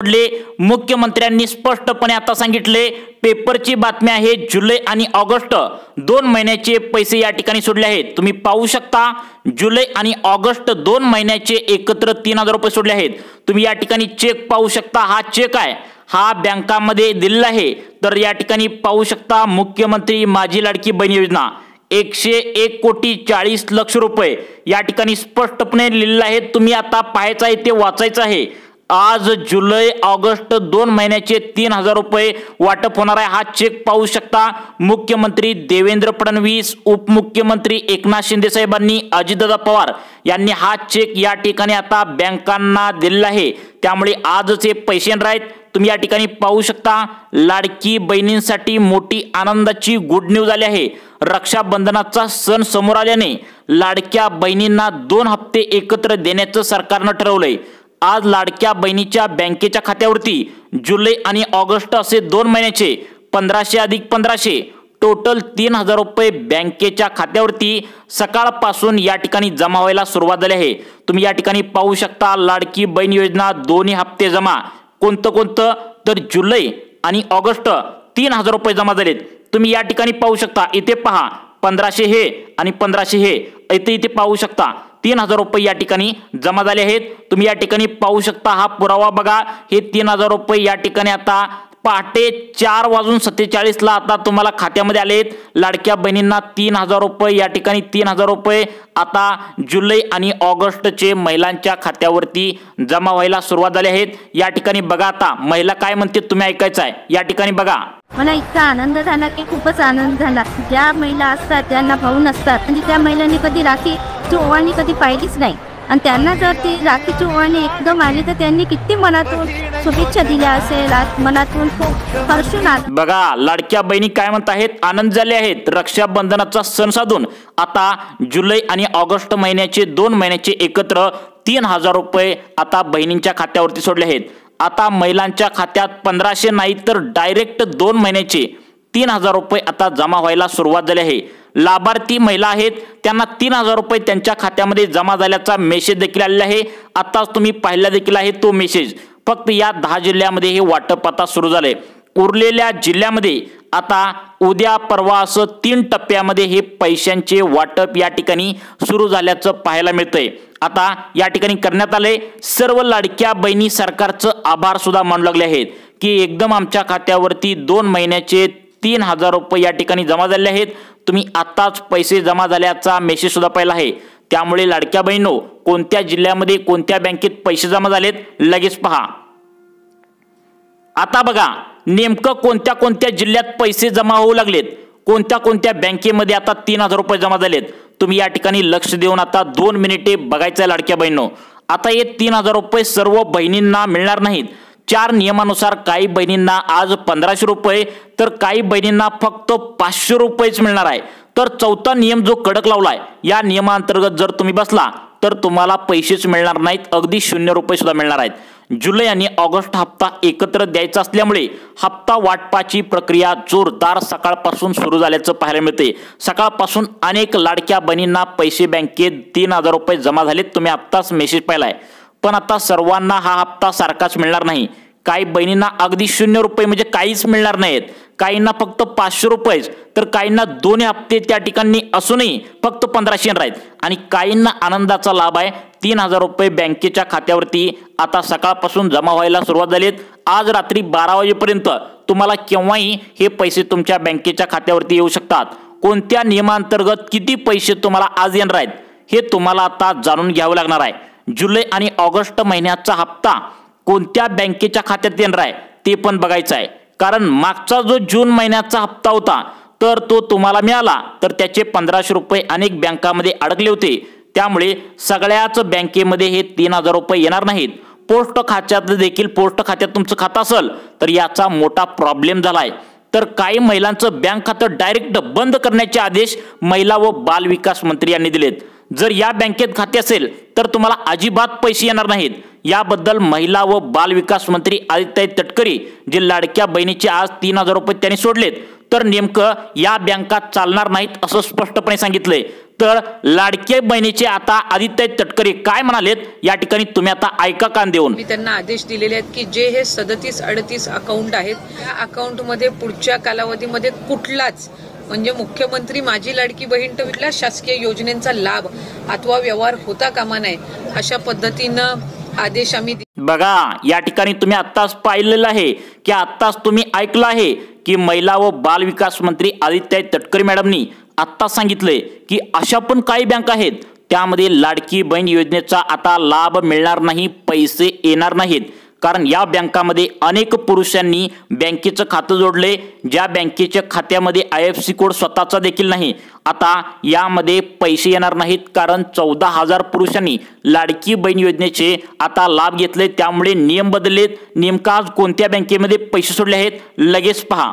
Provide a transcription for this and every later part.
मुख्यमंत्र्यांनी स्पष्टपणे आता सांगितले, पेपरची बातमी आहे, जुलै आणि ऑगस्ट 2 महिन्याचे पैसे या ठिकाणी सोडले आहेत। तुम्ही पाहू शकता जुलै आणि ऑगस्ट 2 महिन्याचे एकत्र 3000 रुपये सोडले आहेत। तुम्ही या ठिकाणी चेक पाहू शकता, हा चेक आहे, हा बँकामध्ये दिलेला आहे। तर या ठिकाणी पाहू शकता मुख्यमंत्री माझी लाडकी बहीण योजना 101,40,00,000 रुपये या ठिकाणी स्पष्टपणे लिहिलेले आहे। तुम्ही आता पाहायचं आहे, ते वाचायचं आहे। आज जुलै ऑगस्ट 2 महिन्याचे 3000 रुपये वाटप होणार आहे। हा चेक पाहू शकता मुख्यमंत्री देवेंद्र फडणवीस, उपमुख्यमंत्री एकनाथ शिंदे साहेबांनी, अजितदादा पवार यांनी हा चेक या ठिकाणी आता बँकांना दिलेला आहे। त्यामुळे आजच हे पैसे येणार आहेत। तुम्ही या ठिकाणी पाहू शकता लाडकी बहिणींसाठी मोठी आनंदाची गुड न्यूज आली आहे। रक्षाबंधनाचा सण समोर आल्याने लाडक्या बहिणींना 2 हप्ते एकत्र देण्याचं सरकारनं ठरवलंय। आज लाडक्या बहिणीच्या बँकेच्या खात्यावरती जुलै आणि ऑगस्ट असे 2 महिन्याचे 1500 अधिक 1500 टोटल 3000 रुपये बँकेच्या खात्यावरती सकाळपासून या ठिकाणी जमा व्हायला सुरुवात झाली आहे। तुम्ही या ठिकाणी पाहू शकता लाडकी बहीण योजना दोन्ही हप्ते जमा, कोणतं तर जुलै आणि ऑगस्ट 3000 रुपये जमा झालेत। तुम्ही या ठिकाणी पाहू शकता, इथे पहा 1500 हे आणि 1500 हे, इथे पाहू शकता 3000 रुपये या ठिकाणी जमा झाले आहेत। तुम्ही या ठिकाणी पाहू शकता, हा पुरावा बघा, हे 3000 रुपये या ठिकाणी आता पहाटे 4:47 ला आता तुम्हाला खात्यामध्ये आलेत। लाडक्या बहिणींना 3000 रुपये या ठिकाणी 3000 रुपये आता जुलै आणि ऑगस्टचे महिलांच्या खात्यावरती जमा व्हायला सुरुवात झाली आहेत। या ठिकाणी बघा आता महिला काय म्हणते, तुम्ही ऐकायचं आहे। या ठिकाणी बघा, मला इतका आनंद झाला की खूपच आनंद झाला। ज्या महिला असतात त्यांना भाऊ नसतात, म्हणजे त्या महिलांनी कधी राखीची ओवाळणी कधी पाहिलीच नाही, आणि त्यांना जर ती राखीची ओवाळणी एकदम आली तर त्यांनी किती मनातून शुभेच्छा दिल्या असेल, मनातून खूप हर्षून आले। बघा लाडक्या बहिणी काय म्हणत आहेत, आनंद झाले आहेत। रक्षाबंधनाचा सण साधून आता जुलै आणि ऑगस्ट महिन्याचे 2 महिन्याचे एकत्र 3000 रुपये आता बहिणींच्या खात्यावरती सोडले आहेत। आता महिलांच्या खात्यात 1500 नाही तर डायरेक्ट 2 महिन्याचे 3000 रुपये आता जमा व्हायला सुरुवात झाली आहे। लाभार्थी महिला आहेत, त्यांना 3000 रुपये त्यांच्या खात्यामध्ये जमा झाल्याचा मेसेज देखील आलेला आहे। आताच तुम्ही पाहिला देखील आहे तो मेसेज। फक्त या 10 जिल्ह्यामध्ये हे वाटप आता सुरू झाले। उरलेल्या जिल्ह्यामध्ये आता उद्या परवा असं 3 टप्प्यामध्ये हे पैशांचे वाटप या ठिकाणी सुरू झाल्याचं पाहायला मिळतंय। आता या ठिकाणी करण्यात आले, सर्व लाडक्या बहिणी सरकारचं आभार सुद्धा मानू लागले आहेत की एकदम आमच्या खात्यावरती 2 महिन्याचे 3000 रुपये या ठिकाणी जमा झाले आहेत। तुम्ही आताच पैसे जमा झाल्याचा मेसेज सुद्धा पाहिला आहे। त्यामुळे लाडक्या बहिणींनो, कोणत्या जिल्ह्यामध्ये कोणत्या बँकेत पैसे जमा झालेत लगेच पहा। आता बघा नेमकं कोणत्या कोणत्या जिल्ह्यात पैसे जमा होऊ लागलेत, कोणत्या कोणत्या बँकेमध्ये आता 3000 रुपये जमा झालेत। तुम्ही या ठिकाणी लक्ष देऊन आता 2 मिनिटे बघायचं आहे लाडक्या बहिणींनो। आता हे 3000 रुपये सर्व बहिणींना मिळणार नाहीत। 4 नियमानुसार काही बहिणींना आज 1500 रुपये तर काही बहिणींना फक्त 500 रुपयेच मिळणार आहे। तर 4था नियम जो कडक लावलाय, या नियमांतर्गत जर तुम्ही बसला तर तुम्हाला पैसेच मिळणार नाहीत, अगदी 0 रुपये सुद्धा मिळणार आहेत। जुलै आणि ऑगस्ट हप्ता एकत्र द्यायचा असल्यामुळे हप्ता वाटपाची प्रक्रिया जोरदार सकाळपासून सुरू झाल्याचं पाहायला मिळते। सकाळपासून अनेक लाडक्या बहिणींना पैसे बँकेत 3000 रुपये जमा झालेत। तुम्ही आत्ताच मेसेज पाहिलाय, पण आता सर्वांना हा हप्ता सारखाच मिळणार नाही। काही बहिणींना अगदी 0 रुपये म्हणजे काहीच मिळणार नाहीत, काहींना फक्त 500 रुपये, तर काहींना 2 हप्ते त्या ठिकाणी असूनही फक्त 1500 आहेत, आणि काहींना आनंदाचा लाभ आहे 3000 रुपये बँकेच्या खात्यावरती आता सकाळपासून जमा व्हायला सुरुवात झालीत। आज रात्री 12 वाजेपर्यंत तुम्हाला केव्हाही हे पैसे तुमच्या बँकेच्या खात्यावरती येऊ शकतात। कोणत्या नियमांतर्गत किती पैसे तुम्हाला आज येणार आहेत हे तुम्हाला आता जाणून घ्यावं लागणार आहे। जुलै आणि ऑगस्ट महिन्याचा हप्ता कोणत्या बँकेच्या खात्यात येणार आहे ते पण बघायचं आहे, कारण मागचा जो जून महिन्याचा हप्ता होता तर तो तुम्हाला मिळाला, तर त्याचे 1500 रुपये अनेक बँकांमध्ये अडकले होते। त्यामुळे सगळ्याच बँकेमध्ये हे 3000 रुपये येणार नाहीत। पोस्ट खात्यात देखील, पोस्ट खात्यात तुमचं खातं असेल तर याचा मोठा प्रॉब्लेम झालाय। तर काही महिलांचं बँक खातं डायरेक्ट बंद करण्याचे आदेश महिला व बाल विकास मंत्री यांनी दिलेत। जर या बँकेत खाते असेल तर तुम्हाला अजिबात पैसे येणार नाहीत। याबद्दल महिला व बाल विकास मंत्री आदित्य तटकरे जे लाडक्या बहिणीचे आज 3000 रुपये त्यांनी सोडलेत, तर नेमकं या बँका चालणार नाहीत असं स्पष्टपणे सांगितलंय। तर लाडक्या बहिणीचे आता आदित्य तटकरे काय म्हणालेत या ठिकाणी तुम्ही आता ऐका कान देऊन. मी त्यांना आदेश दिलेले आहेत की जे हे 37-38 अकाउंट आहेत त्या अकाउंटमध्ये पुढच्या कालावधीमध्ये कुठलाच म्हणजे मुख्यमंत्री माझी लाडकी बहीण तर कुठल्या शासकीय योजनेचा लाभ अथवा व्यवहार होता कामा नये अशा पद्धतीनं आदेश आम्ही. बघा या ठिकाणी तुम्ही आत्ताच पाहिलेलं आहे की आत्ताच तुम्ही ऐकलं आहे की महिला व बाल विकास मंत्री आदित्य तटकरे मॅडमनी आत्ता सांगितलंय की अशा पण काही बँक आहेत त्यामध्ये लाडकी बहीण योजनेचा आता लाभ मिळणार नाही, पैसे येणार नाहीत. कारण या बँकामध्ये अनेक पुरुषांनी बँकेचं खातं जोडले, ज्या बँकेच्या खात्यामध्ये IFSC कोड स्वतःचा देखील नाही. आता यामध्ये पैसे येणार नाहीत कारण 14,000 पुरुषांनी लाडकी बहीण योजनेचे आता लाभ घेतले. त्यामुळे नियम बदललेत. नेमका आज कोणत्या बँकेमध्ये पैसे सोडले आहेत लगेच पहा.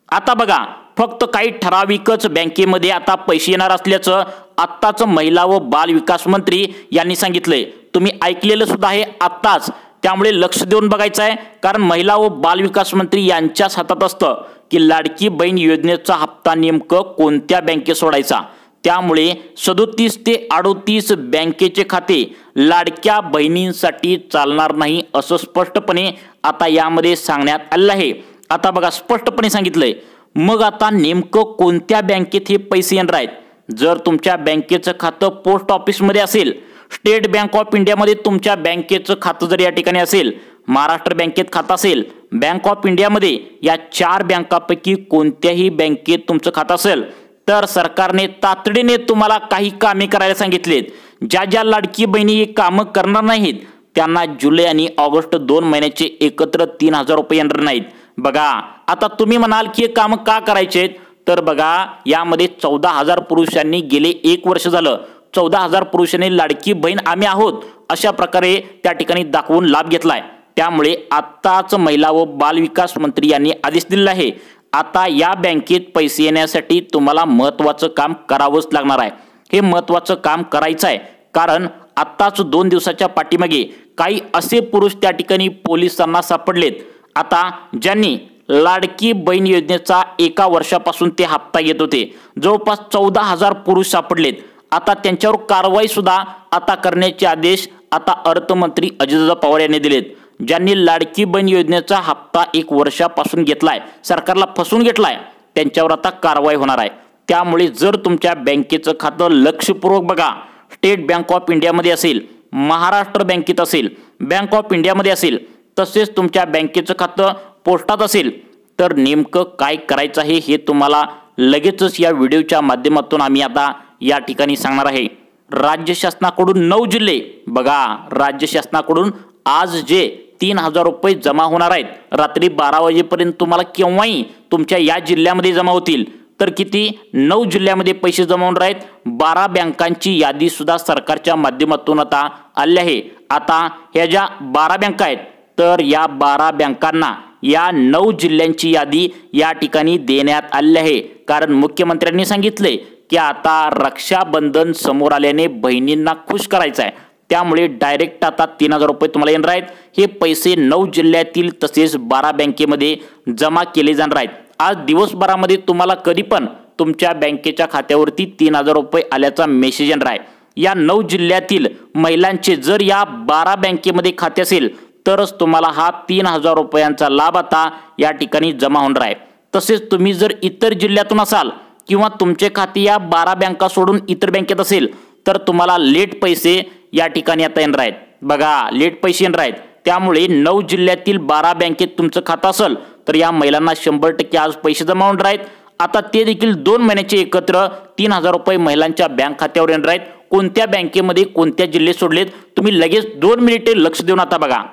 आता बघा फक्त काही ठराविकच बँकेमध्ये आता पैसे येणार असल्याचं आत्ताच महिला व बाल विकास मंत्री यांनी सांगितलंय. तुम्ही ऐकलेलं सुद्धा आहे आत्ताच, त्यामुळे लक्ष देऊन बघायचं आहे. कारण महिला व बाल विकास मंत्री यांच्याच हातात असतं की लाडकी बहीण योजनेचा हप्ता नेमकं कोणत्या बँकेत सोडायचा. त्यामुळे 37 ते 38 बँकेचे खाते लाडक्या बहिणींसाठी चालणार नाही असं स्पष्टपणे आता यामध्ये सांगण्यात आलं आहे. आता बघा स्पष्टपणे सांगितलंय. मग आता नेमकं कोणत्या बँकेत हे पैसे येणार आहेत. जर तुमच्या बँकेचं खातं पोस्ट ऑफिसमध्ये असेल, स्टेट बँक ऑफ इंडियामध्ये तुमच्या बँकेचं खातं जर या ठिकाणी असेल, महाराष्ट्र बँकेत खातं असेल, बँक ऑफ इंडियामध्ये या 4 बँकापैकी कोणत्याही बँकेत तुमचं खातं असेल तर सरकारने तातडीने तुम्हाला काही कामे करायला सांगितलेत. ज्या ज्या लाडकी बहिणी ही कामं करणार नाहीत त्यांना जुलै आणि ऑगस्ट 2 महिन्याचे एकत्र 3,000 रुपये येणार नाहीत. बघा आता तुम्ही म्हणाल की हे काम का करायचे, तर बघा यामध्ये 14,000 पुरुषांनी गेले 1 वर्ष झालं 14,000 पुरुषांनी लाडकी बहीण आम्ही आहोत अशा प्रकारे त्या ठिकाणी दाखवून लाभ घेतलाय. त्यामुळे आत्ताच महिला व बाल विकास मंत्री यांनी आदेश दिला आहे. आता या बँकेत पैसे येण्यासाठी तुम्हाला महत्त्वाचं काम करावंच लागणार आहे. हे महत्त्वाचं काम करायचं आहे कारण आत्ताच 2 दिवसाच्या पाठीमागे काही असे पुरुष त्या ठिकाणी पोलिसांना सापडलेत. आता ज्यांनी लाडकी बहीण योजनेचा 1 वर्षापासून ते हप्ता घेत होते, जवळपास 14,000 पुरुष सापडलेत. आता त्यांच्यावर कारवाई सुद्धा आता करण्याचे आदेश आता अर्थमंत्री अजितदादा पवार यांनी दिलेत. ज्यांनी लाडकी बहीण योजनेचा हप्ता 1 वर्षापासून घेतलाय, सरकारला फसवून घेतलाय, त्यांच्यावर आता कारवाई होणार आहे. त्यामुळे जर तुमच्या बँकेचं खातं लक्षपूर्वक बघा, स्टेट बँक ऑफ इंडियामध्ये असेल, महाराष्ट्र बँकेत असेल, बँक ऑफ इंडियामध्ये असेल, तसेच तुमच्या बँकेचं खातं पोस्टात असेल तर नेमकं काय करायचं आहे हे तुम्हाला लगेचच या व्हिडिओच्या माध्यमातून आम्ही आता या ठिकाणी सांगणार आहे. राज्य शासनाकडून 9 जिल्हे बघा, राज्य शासनाकडून आज जे 3,000 रुपये जमा होणार आहेत रात्री 12 वाजेपर्यंत तुम्हाला केव्हाही तुमच्या या जिल्ह्यामध्ये जमा होतील. तर किती 9 जिल्ह्यामध्ये पैसे जमा होणार आहेत. 12 बँकांची यादी सुद्धा सरकारच्या माध्यमातून आता आली आहे. आता ह्या ज्या 12 बँका आहेत तर या 12 बँकांना या 9 जिल्ह्यांची यादी या ठिकाणी देण्यात आली आहे. कारण मुख्यमंत्र्यांनी सांगितले की आता रक्षाबंधन समोर आल्याने बहिणींना खुश करायचं आहे. त्यामुळे डायरेक्ट आता 3,000 रुपये तुम्हाला येणार आहेत. हे पैसे 9 जिल्ह्यातील तसेच 12 बँकेमध्ये जमा केले जाणार आहेत. आज दिवसभरामध्ये तुम्हाला कधी पण तुमच्या बँकेच्या खात्यावरती 3,000 रुपये आल्याचा मेसेज येणार आहे. या 9 जिल्ह्यातील महिलांचे जर या 12 बँकेमध्ये खाते असेल तरच तुम्हाला हा 3,000 रुपयांचा लाभ आता या ठिकाणी जमा होणार आहे. तसेच तुम्ही जर इतर जिल्ह्यातून असाल किंवा तुमचे खाते या 12 बँका सोडून इतर बँकेत असेल तर तुम्हाला लेट पैसे या ठिकाणी आता येणार आहेत. बघा लेट पैसे येणार आहेत. त्यामुळे 9 जिल्ह्यातील 12 बँकेत तुमचं खातं असेल तर या महिलांना 100% आज पैसे जमा होणार आहेत. आता ते देखील 2 महिन्याचे एकत्र 3,000 रुपये महिलांच्या बँक खात्यावर येणार आहेत. कोणत्या बँकेमध्ये कोणत्या जिल्हे सोडलेत तुम्ही लगेच 2 मिनिटे लक्ष देऊन आता बघा.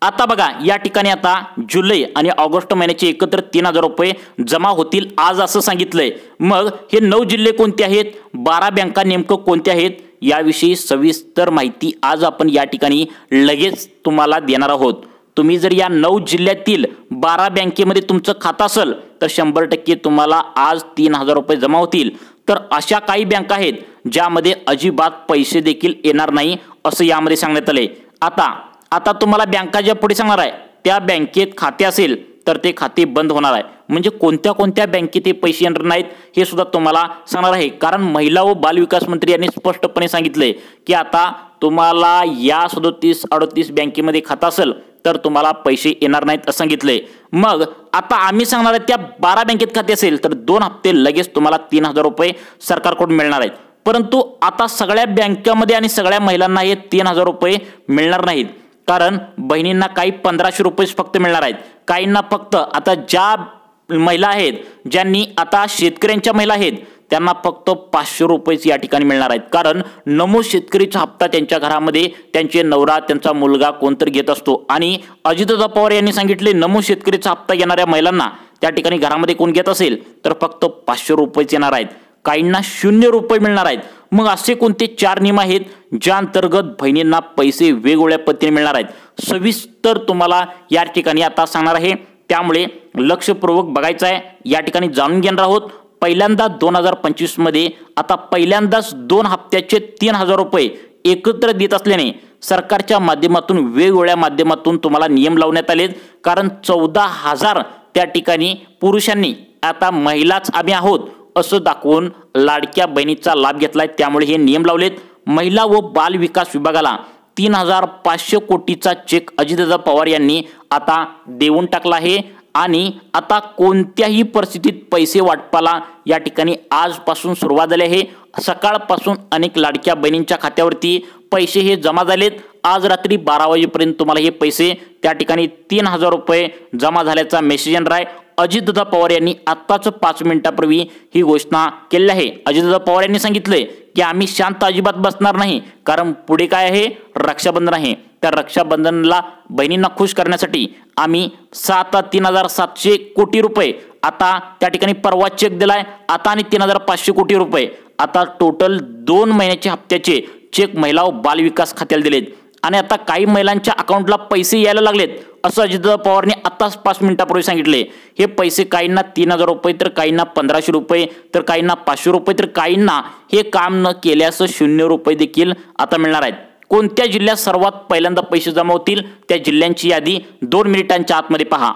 आता बघा या ठिकाणी आता जुलै आणि ऑगस्ट महिन्याचे एकत्र 3,000 रुपये जमा होतील आज असं सांगितलंय. मग हे 9 जिल्हे कोणते आहेत, 12 बँका नेमकं कोणत्या आहेत याविषयी सविस्तर माहिती आज आपण या ठिकाणी लगेच तुम्हाला देणार आहोत. तुम्ही जर या 9 जिल्ह्यातील 12 बँकेमध्ये तुमचं खातं असेल तर 100% तुम्हाला आज 3,000 रुपये जमा होतील. तर अशा काही बँका आहेत ज्यामध्ये अजिबात पैसे देखील येणार नाही असं यामध्ये सांगण्यात आले. आता तुम्हाला बँका ज्या पुढे सांगणार आहे त्या बँकेत खाते असेल तर ते खाते बंद होणार आहे. म्हणजे कोणत्या कोणत्या बँकेत हे पैसे येणार नाहीत हे सुद्धा तुम्हाला सांगणार आहे। कारण महिला व बालविकास मंत्री यांनी स्पष्टपणे सांगितले की आता तुम्हाला या 37-38 बँकेमध्ये खातं असेल तर तुम्हाला पैसे येणार नाहीत असं सांगितले। मग आता आम्ही सांगणार आहे त्या 12 बँकेत खाते असेल तर 2 हप्ते लगेच तुम्हाला 3000 रुपये सरकारकडून मिळणार आहेत। परंतु आता सगळ्या बँकांमध्ये आणि सगळ्या महिलांना हे 3000 रुपये मिळणार नाहीत, कारण बहिणींना काही 1500 रुपये फक्त मिळणार आहेत। काहींना फक्त आता ज्या महिला आहेत ज्यांनी आता शेतकऱ्यांच्या महिला आहेत त्यांना फक्त 500 रुपयेच या ठिकाणी मिळणार आहेत, कारण नमो शेतकरीचा हप्ता त्यांच्या घरामध्ये त्यांचे नवरा त्यांचा मुलगा कोणतरी घेत असतो। आणि अजितदादा पवार यांनी सांगितले नमो शेतकरीचा हप्ता घेणाऱ्या महिलांना त्या ठिकाणी घरामध्ये कोण घेत असेल तर फक्त 500 रुपयेच येणार आहेत, काहींना 0 रुपये मिळणार आहेत। मग असे कोणते 4 नियम आहेत ज्या अंतर्गत बहिणींना पैसे वेगवेगळ्या पद्धतीने मिळणार आहेत सविस्तर तुम्हाला या ठिकाणी आता सांगणार आहे, त्यामुळे लक्षपूर्वक बघायचं आहे। या ठिकाणी जाणून घेणार आहोत। पहिल्यांदा 2025 मध्ये आता पहिल्यांदाच 2 हप्त्याचे 3000 रुपये एकत्र देत असल्याने सरकारच्या माध्यमातून वेगवेगळ्या माध्यमातून तुम्हाला नियम लावण्यात आलेत, कारण 14,000 त्या ठिकाणी पुरुषांनी आता महिलाच आम्ही आहोत असं दाखवून लाडक्या बहिणीचा लाभ घेतलाय, त्यामुळे हे नियम लावलेत। महिला व बाल विकास विभागाला 3500 कोटीचा चेक अजितदादा पवार यांनी आता देऊन टाकला आहे आणि आता कोणत्याही परिस्थितीत पैसे वाटपाला या ठिकाणी आजपासून सुरुवात झाली आहे। सकाळपासून अनेक लाडक्या बहिणींच्या खात्यावरती पैसे हे जमा झालेत। आज रात्री 12 वाजेपर्यंत तुम्हाला हे पैसे त्या ठिकाणी 3000 रुपये जमा झाल्याचा मेसेज येणार आहे। अजितदादा पवार यांनी आत्ताच 5 मिनिटांपूर्वी ही घोषणा केली आहे। अजितदादा पवार यांनी सांगितले की आम्ही शांत अजिबात बसणार नाही, कारण पुढे काय आहे रक्षाबंधन आहे। त्या रक्षाबंधनला बहिणींना खुश करण्यासाठी आम्ही 3700 कोटी रुपये आता त्या ठिकाणी परवा चेक दिलाय, आता आणि 3500 कोटी रुपये आता टोटल 2 महिन्याचे हप्त्याचे चेक महिला व बाल विकास खात्याला दिलेत आणि आता काही महिलांच्या अकाउंटला पैसे यायला लागलेत असं अजितदादा पवारने आताच 5 मिनिटांपूर्वी सांगितले। हे पैसे काहींना 3000 रुपये तर काहींना 1500 रुपये तर काहींना 500 रुपये तर काहींना हे काम न केल्यास 0 रुपये देखील आता मिळणार आहेत। कोणत्या जिल्ह्यात सर्वात पहिल्यांदा पैसे जमा होतील त्या जिल्ह्यांची यादी 2 मिनिटांच्या आतमध्ये पहा।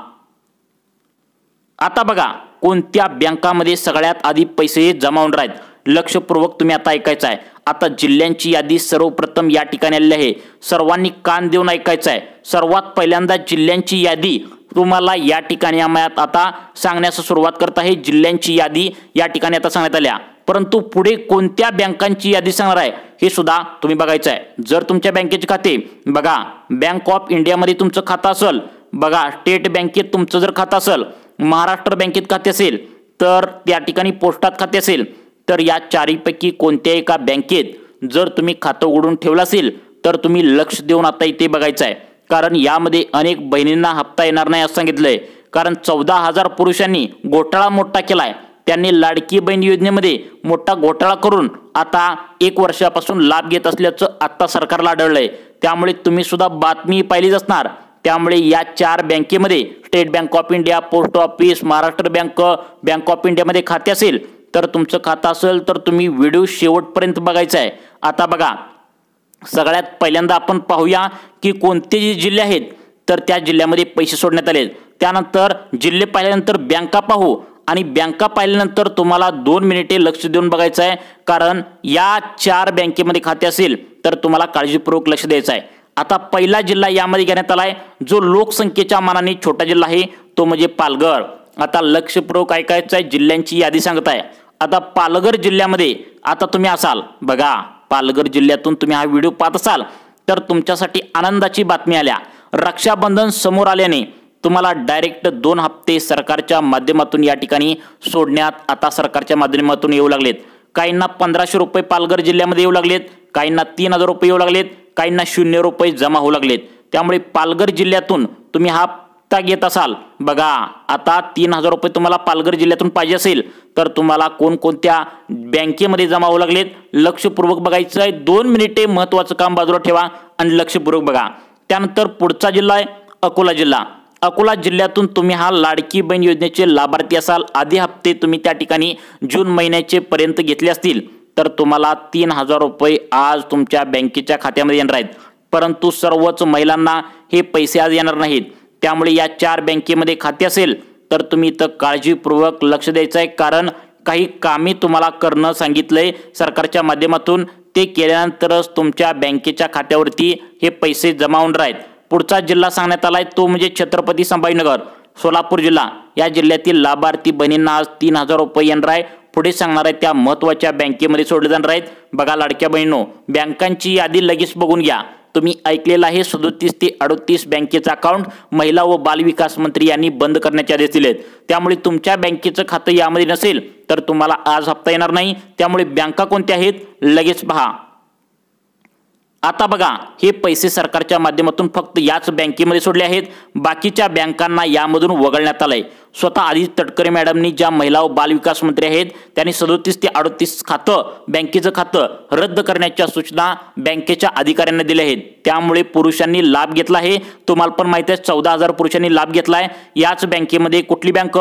आता बघा कोणत्या बँकांमध्ये सगळ्यात आधी पैसे जमा होणार आहेत, लक्षपूर्वक तुम्ही आता ऐकायचं आहे। आता जिल्ह्यांची यादी सर्वप्रथम या ठिकाणी आलेली आहे, सर्वांनी कान देऊन ऐकायचं आहे। सर्वात पहिल्यांदा जिल्ह्यांची यादी तुम्हाला या ठिकाणी आम्ही आता सांगण्यास सुरुवात करत आहे। जिल्ह्यांची यादी या ठिकाणी आता सांगण्यात आल्या, परंतु पुढे कोणत्या बँकांची यादी सांगणार आहे हे सुद्धा तुम्ही बघायचं आहे। जर तुमच्या बँकेचे खाते बघा बँक ऑफ इंडियामध्ये तुमचं खातं असेल, बघा स्टेट बँकेत तुमचं जर खातं असेल, महाराष्ट्र बँकेत खाते असेल, तर त्या ठिकाणी पोस्टात खाते असेल, तर या 4 पैकी कोणत्याही एका बँकेत जर तुम्ही खातं उघडून ठेवलं असेल तर तुम्ही लक्ष देऊन आता इथे बघायचं आहे, कारण यामध्ये अनेक बहिणींना हप्ता येणार नाही असं सांगितलंय। कारण 14,000 पुरुषांनी घोटाळा मोठा केलाय, त्यांनी लाडकी बहीण योजनेमध्ये मोठा घोटाळा करून आता 1 वर्षापासून लाभ घेत असल्याचं आता सरकारला आढळलंय, त्यामुळे तुम्ही सुद्धा बातमी पाहिलीच असणार। त्यामुळे या 4 बँकेमध्ये state bank of India, post office, Maharashtra bank, bank of इंडियामध्ये खाते असेल तर तुमचं खातं असेल तर तुम्ही व्हिडिओ शेवटपर्यंत बघायचा आहे। आता बघा सगळ्यात पहिल्यांदा आपण पाहूया की कोणते जिल्हे आहेत तर त्या जिल्ह्यामध्ये पैसे सोडण्यात आले। त्यानंतर जिल्हे पाहिल्यानंतर बँका पाहू आणि बँका पाहिल्यानंतर तुम्हाला 2 मिनिटे लक्ष देऊन बघायचं आहे, कारण या 4 बँकेमध्ये खाते असेल तर तुम्हाला काळजीपूर्वक लक्ष द्यायचं आहे। आता पहिला जिल्हा यामध्ये घेण्यात आलाय जो लोकसंख्येच्या मानाने छोटा जिल्हा आहे तो म्हणजे पालघर। आता लक्षपूर्वक ऐकायचं आहे, जिल्ह्यांची यादी सांगत आहे। आता पालघर जिल्ह्यामध्ये आता तुम्ही असाल बघा, पालघर जिल्ह्यातून तुम्ही हा व्हिडिओ पाहत असाल तर तुमच्यासाठी आनंदाची बातमी आल्या। रक्षाबंधन समोर आल्याने तुम्हाला डायरेक्ट 2 हप्ते सरकारच्या माध्यमातून या ठिकाणी सोडण्यात आता सरकारच्या माध्यमातून येऊ लागलेत। काहींना 1500 रुपये पालघर जिल्ह्यामध्ये येऊ लागलेत, काहींना 3000 रुपये येऊ लागलेत, काहींना 0 रुपये जमा होऊ लागलेत। त्यामुळे पालघर जिल्ह्यातून तुम्ही हा हप्ता घेत असाल बघा, आता 3000 रुपये तुम्हाला पालघर जिल्ह्यातून पाहिजे असेल तर तुम्हाला कोणकोणत्या बँकेमध्ये जमा होऊ लागलेत लक्षपूर्वक बघायचं आहे। 2 मिनिटे महत्त्वाचं काम बाजूला ठेवा आणि लक्षपूर्वक बघा। त्यानंतर पुढचा जिल्हा आहे अकोला जिल्हा। अकोला जिल्ह्यातून तुम्ही हा लाडकी बहीण योजनेचे लाभार्थी असाल, आधी हप्ते तुम्ही त्या ठिकाणी जून महिन्याचे पर्यंत घेतले असतील तर तुम्हाला 3000 रुपये आज तुमच्या बँकेच्या खात्यामध्ये येणार आहेत, परंतु सर्वच महिलांना हे पैसे आज येणार नाहीत। त्यामुळे या 4 बँकेमध्ये खाते असेल तर तुम्ही इथं काळजीपूर्वक लक्ष द्यायचं आहे, कारण काही कामे तुम्हाला करणं सांगितलंय सरकारच्या माध्यमातून. ते केल्यानंतरच तुमच्या बँकेच्या खात्यावरती हे पैसे जमा होणार आहेत. पुढचा जिल्हा सांगण्यात आलाय तो म्हणजे छत्रपती संभाजीनगर, सोलापूर जिल्हा. या जिल्ह्यातील लाभार्थी बहिणींना आज 3000 रुपये येणार आहे. पुढे सांगणार आहे त्या महत्त्वाच्या बँकेमध्ये सोडले जाणार आहेत. बघा लाडक्या बहिणींनो, बँकांची यादी लगेच बघून घ्या. तुम्ही ऐकलेलं आहे 37 ते 38 बँकेचं अकाउंट महिला व बालविकास मंत्री यांनी बंद करण्याचे आदेश दिलेत. त्यामुळे तुमच्या बँकेचं खातं यामध्ये नसेल तर तुम्हाला आज हप्ता येणार नाही. त्यामुळे बँका कोणत्या आहेत लगेच पहा. आता बघा, हे पैसे सरकारच्या माध्यमातून फक्त याच बँकेमध्ये सोडले आहेत. बाकीच्या बँकांना यामधून वगळण्यात आलंय. स्वतः आदित्य तटकरे मॅडमनी, ज्या महिला व बालविकास मंत्री आहेत, त्यांनी 37 ते 38 बँकेचं खातं रद्द करण्याच्या सूचना बँकेच्या अधिकाऱ्यांना दिल्या आहेत. त्यामुळे पुरुषांनी लाभ घेतला आहे. तुम्हाला पण माहिती आहे 14,000 पुरुषांनी लाभ घेतलाय. याच बँकेमध्ये कुठली बँक?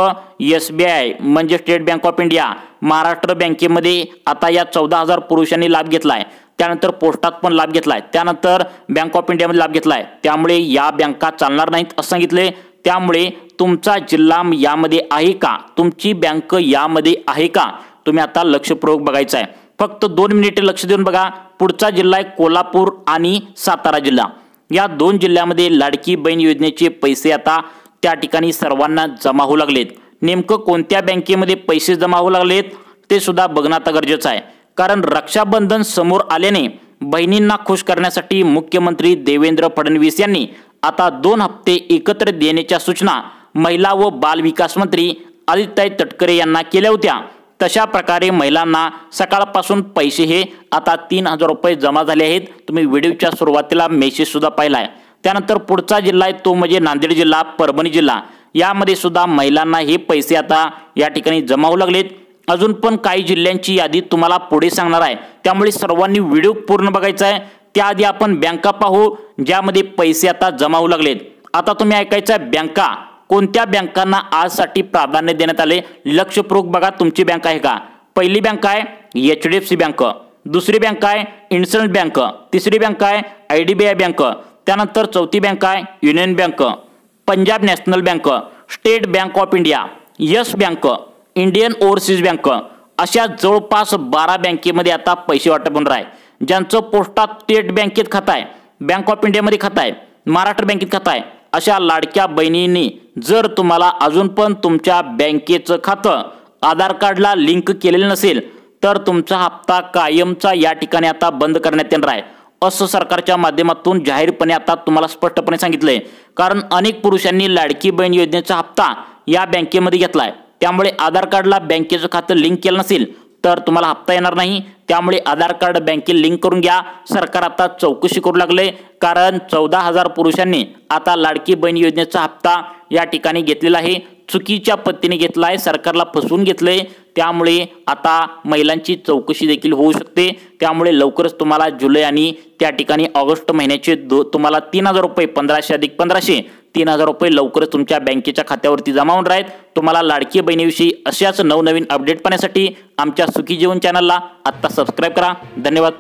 SBI म्हणजे state bank of India. Maharashtra बँकेमध्ये आता या 14,000 पुरुषांनी लाभ घेतलाय. त्यानंतर पोस्टात पण लाभ घेतलाय. त्यानंतर बँक ऑफ इंडियामध्ये लाभ घेतलाय. त्यामुळे या बँका चालणार नाहीत असं सांगितले. त्यामुळे तुमचा जिल्हा यामध्ये आहे का, तुमची बँक यामध्ये आहे का, तुम्ही आता लक्षपूर्वक बघायचं आहे. फक्त 2 मिनिटे लक्ष देऊन बघा. पुढचा जिल्हा आहे कोल्हापूर आणि सातारा जिल्हा. या 2 जिल्ह्यामध्ये लाडकी बहीण योजनेचे पैसे आता त्या ठिकाणी सर्वांना जमा होऊ लागलेत. नेमकं कोणत्या बँकेमध्ये पैसे जमा होऊ लागलेत ते सुद्धा बघणं आता गरजेचं आहे. कारण रक्षाबंधन समोर आल्याने बहिणींना खुश करण्यासाठी मुख्यमंत्री देवेंद्र फडणवीस यांनी आता 2 हप्ते एकत्र देण्याच्या सूचना महिला व बाल विकास मंत्री आदित्य तटकरे यांना केल्या होत्या. तशा प्रकारे महिलांना सकाळपासून पैसे हे आता 3000 रुपये जमा झाले आहेत. तुम्ही व्हिडिओच्या सुरुवातीला मेसेज सुद्धा पाहिलाय. त्यानंतर पुढचा जिल्हा आहे तो म्हणजे नांदेड जिल्हा, परभणी जिल्हा. यामध्ये सुद्धा महिलांना हे पैसे आता या ठिकाणी जमा होऊ लागलेत. अजून पण काही जिल्ह्यांची यादी तुम्हाला पुढे सांगणार आहे. त्यामुळे सर्वांनी व्हिडिओ पूर्ण बघायचा आहे. त्याआधी आपण बँका पाहू ज्यामध्ये पैसे आता जमा होऊ लागलेत. आता तुम्ही ऐकायचं आहे बँका कोणत्या बँकांना आजसाठी प्राधान्य देण्यात आले. लक्षपूर्वक बघा तुमची बँक आहे का. पहिली बँक आहे HDFC बँक, दुसरी बँक आहे इंडसइंड बँक, तिसरी बँक आहे IDBI बँक, त्यानंतर चौथी बँक आहे union bank, Punjab national bank, state bank of India, yes bank, Indian overseas bank. अशा जवळपास 12 बँकेमध्ये आता पैसे वाटप होणार आहे. ज्यांचं पोस्टात स्टेट बँकेत खातं आहे, बँक ऑफ इंडियामध्ये खातं आहे, महाराष्ट्र बँकेत खातं आहे, अशा लाडक्या बहिणींनी जर तुम्हाला अजून पण तुमच्या बँकेचं खातं आधार कार्डला लिंक केलेलं नसेल तर तुमचा हप्ता कायमचा या ठिकाणी आता बंद करण्यात येणार आहे असं सरकारच्या माध्यमातून जाहीरपणे आता तुम्हाला स्पष्टपणे सांगितलंय. कारण अनेक पुरुषांनी लाडकी बहीण योजनेचा हप्ता या बँकेमध्ये घेतलाय. त्यामुळे आधार कार्डला बँकेचं खातं लिंक केलं नसेल तर तुम्हाला हप्ता येणार नाही. त्यामुळे आधार कार्ड बँकेत लिंक करून घ्या. सरकार आता चौकशी करू लागले. कारण 14,000 पुरुषांनी आता लाडकी बहीण योजनेचा हप्ता या ठिकाणी घेतलेला आहे. चुकीच्या पद्धतीने घेतला आहे, सरकारला फसवून घेतलंय. त्यामुळे आता महिलांची चौकशी देखील होऊ शकते. त्यामुळे लवकरच तुम्हाला जुलै आणि त्या ठिकाणी ऑगस्ट महिन्याचे तुम्हाला 3000 रुपये 1500 अधिक 1500 3000 रुपये लवकरच तुमच्या बँकेच्या खात्यावरती जमा होणार आहेत. तुम्हाला लाडकी बहिणीविषयी अशाच नवनवीन अपडेट पाहण्यासाठी आमच्या सुखी जीवन चॅनलला आत्ता सबस्क्राईब करा. धन्यवाद.